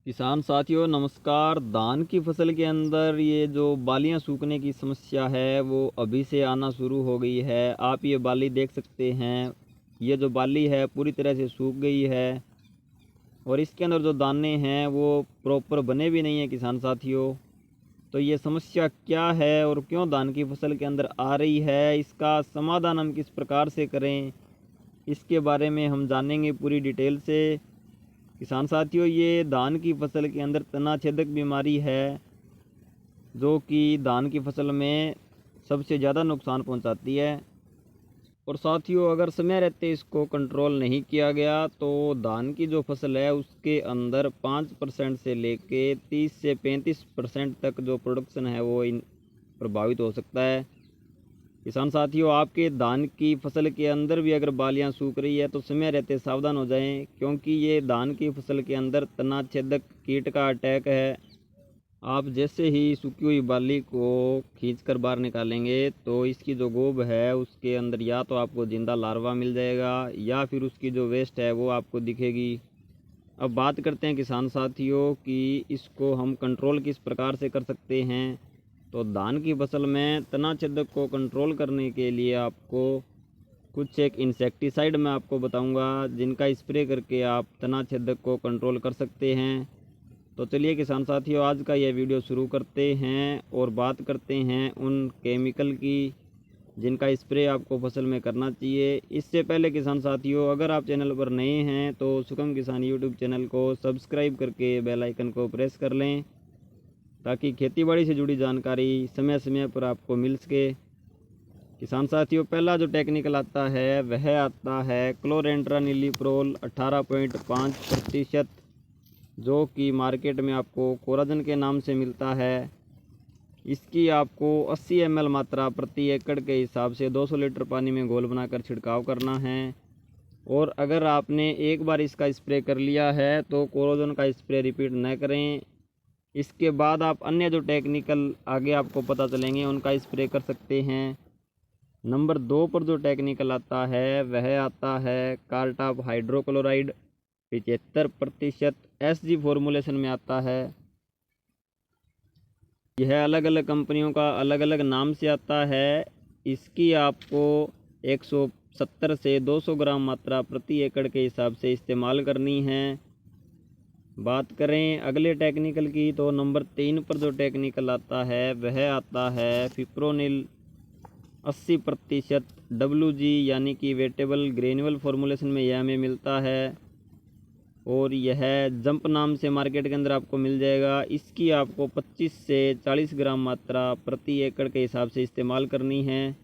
किसान साथियों नमस्कार। धान की फसल के अंदर ये जो बालियां सूखने की समस्या है वो अभी से आना शुरू हो गई है। आप ये बाली देख सकते हैं, ये जो बाली है पूरी तरह से सूख गई है और इसके अंदर जो दाने हैं वो प्रॉपर बने भी नहीं हैं किसान साथियों। तो ये समस्या क्या है और क्यों धान की फसल के अंदर आ रही है, इसका समाधान हम किस प्रकार से करें, इसके बारे में हम जानेंगे पूरी डिटेल से। किसान साथियों, ये धान की फसल के अंदर तना छेदक बीमारी है जो कि धान की फसल में सबसे ज़्यादा नुकसान पहुंचाती है। और साथियों, अगर समय रहते इसको कंट्रोल नहीं किया गया तो धान की जो फसल है उसके अंदर 5% से लेके 30 से 35% तक जो प्रोडक्शन है वो प्रभावित हो सकता है। किसान साथियों, आपके धान की फसल के अंदर भी अगर बालियां सूख रही है तो समय रहते सावधान हो जाएं, क्योंकि ये धान की फसल के अंदर तना छेदक कीट का अटैक है। आप जैसे ही सूखी हुई बाली को खींचकर बाहर निकालेंगे तो इसकी जो गोब है उसके अंदर या तो आपको जिंदा लार्वा मिल जाएगा या फिर उसकी जो वेस्ट है वो आपको दिखेगी। अब बात करते हैं किसान साथियों कि इसको हम कंट्रोल किस प्रकार से कर सकते हैं। तो धान की फसल में तना छेदक को कंट्रोल करने के लिए आपको कुछ एक इंसेक्टिसाइड मैं आपको बताऊंगा जिनका स्प्रे करके आप तना छेदक को कंट्रोल कर सकते हैं। तो चलिए किसान साथियों, आज का यह वीडियो शुरू करते हैं और बात करते हैं उन केमिकल की जिनका स्प्रे आपको फसल में करना चाहिए। इससे पहले किसान साथियों, अगर आप चैनल पर नए हैं तो सुगम किसान यूट्यूब चैनल को सब्सक्राइब करके बेल आइकन को प्रेस कर लें ताकि खेतीबाड़ी से जुड़ी जानकारी समय समय पर आपको मिल सके। किसान साथियों, पहला जो टेक्निकल आता है वह आता है क्लोरेंट्रानिलीप्रोल 18.5%, जो कि मार्केट में आपको कोराजन के नाम से मिलता है। इसकी आपको 80 ml मात्रा प्रति एकड़ के हिसाब से 200 लीटर पानी में घोल बनाकर छिड़काव करना है। और अगर आपने एक बार इसका स्प्रे कर लिया है तो कोराजन का स्प्रे रिपीट न करें। इसके बाद आप अन्य जो टेक्निकल आगे आपको पता चलेंगे उनका स्प्रे कर सकते हैं। नंबर 2 पर जो टेक्निकल आता है वह आता है कार्टाप हाइड्रोक्लोराइड 75% SG फॉर्मूलेशन में आता है। यह अलग अलग कंपनियों का अलग अलग नाम से आता है। इसकी आपको 170 से 200 ग्राम मात्रा प्रति एकड़ के हिसाब से इस्तेमाल करनी है। बात करें अगले टेक्निकल की तो नंबर 3 पर जो टेक्निकल आता है वह आता है फिप्रोनिल 80% WG, यानी कि वेटेबल ग्रेन्युअल फॉर्मूलेशन में यह हमें मिलता है और यह जंप नाम से मार्केट के अंदर आपको मिल जाएगा। इसकी आपको 25 से 40 ग्राम मात्रा प्रति एकड़ के हिसाब से इस्तेमाल करनी है।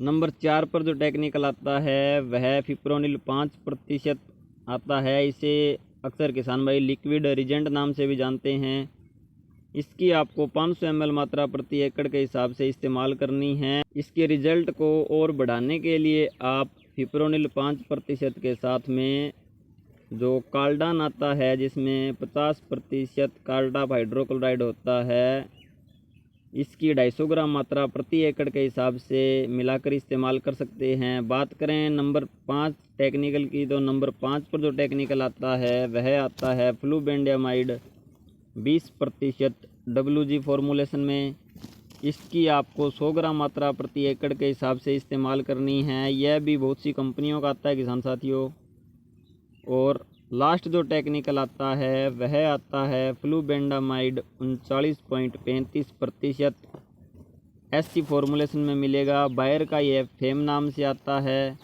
नंबर 4 पर जो टेक्निकल आता है वह फिप्रोनिल 5% आता है। इसे अक्सर किसान भाई लिक्विड रिजेंट नाम से भी जानते हैं। इसकी आपको 500 ml मात्रा प्रति एकड़ के हिसाब से इस्तेमाल करनी है। इसके रिजल्ट को और बढ़ाने के लिए आप फिप्रोनिल 5% के साथ में जो कार्डान आता है जिसमें 50% कार्डाप हाइड्रोक्लोराइड होता है, इसकी 250 ग्राम मात्रा प्रति एकड़ के हिसाब से मिलाकर इस्तेमाल कर सकते हैं। बात करें नंबर 5 टेक्निकल की तो नंबर 5 पर जो टेक्निकल आता है वह आता है फ्लूबेंडियामाइड 20% WG फॉर्मूलेशन में। इसकी आपको 100 ग्राम मात्रा प्रति एकड़ के हिसाब से इस्तेमाल करनी है। यह भी बहुत सी कंपनियों का आता है किसान साथियों। और लास्ट जो टेक्निकल आता है वह आता है फ्लूबेंडामाइड 39.35% SC फॉर्मूलेशन में मिलेगा। बायर का यह फेम नाम से आता है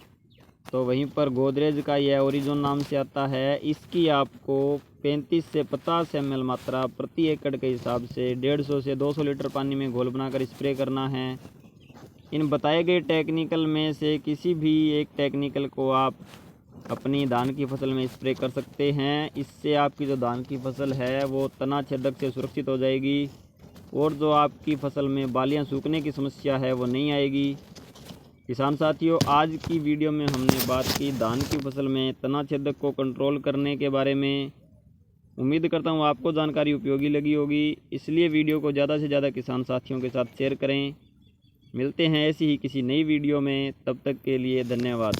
तो वहीं पर गोदरेज का यह ओरिजोन नाम से आता है। इसकी आपको 35 से 50 ml मात्रा प्रति एकड़ के हिसाब से 150 से 200 लीटर पानी में घोल बनाकर स्प्रे करना है। इन बताए गए टेक्निकल में से किसी भी एक टेक्निकल को आप अपनी धान की फसल में स्प्रे कर सकते हैं। इससे आपकी जो धान की फसल है वो तना छेदक से सुरक्षित हो जाएगी और जो आपकी फसल में बालियां सूखने की समस्या है वो नहीं आएगी। किसान साथियों, आज की वीडियो में हमने बात की धान की फसल में तना छेदक को कंट्रोल करने के बारे में। उम्मीद करता हूँ आपको जानकारी उपयोगी लगी होगी, इसलिए वीडियो को ज़्यादा से ज़्यादा किसान साथियों के साथ शेयर करें। मिलते हैं ऐसी ही किसी नई वीडियो में, तब तक के लिए धन्यवाद।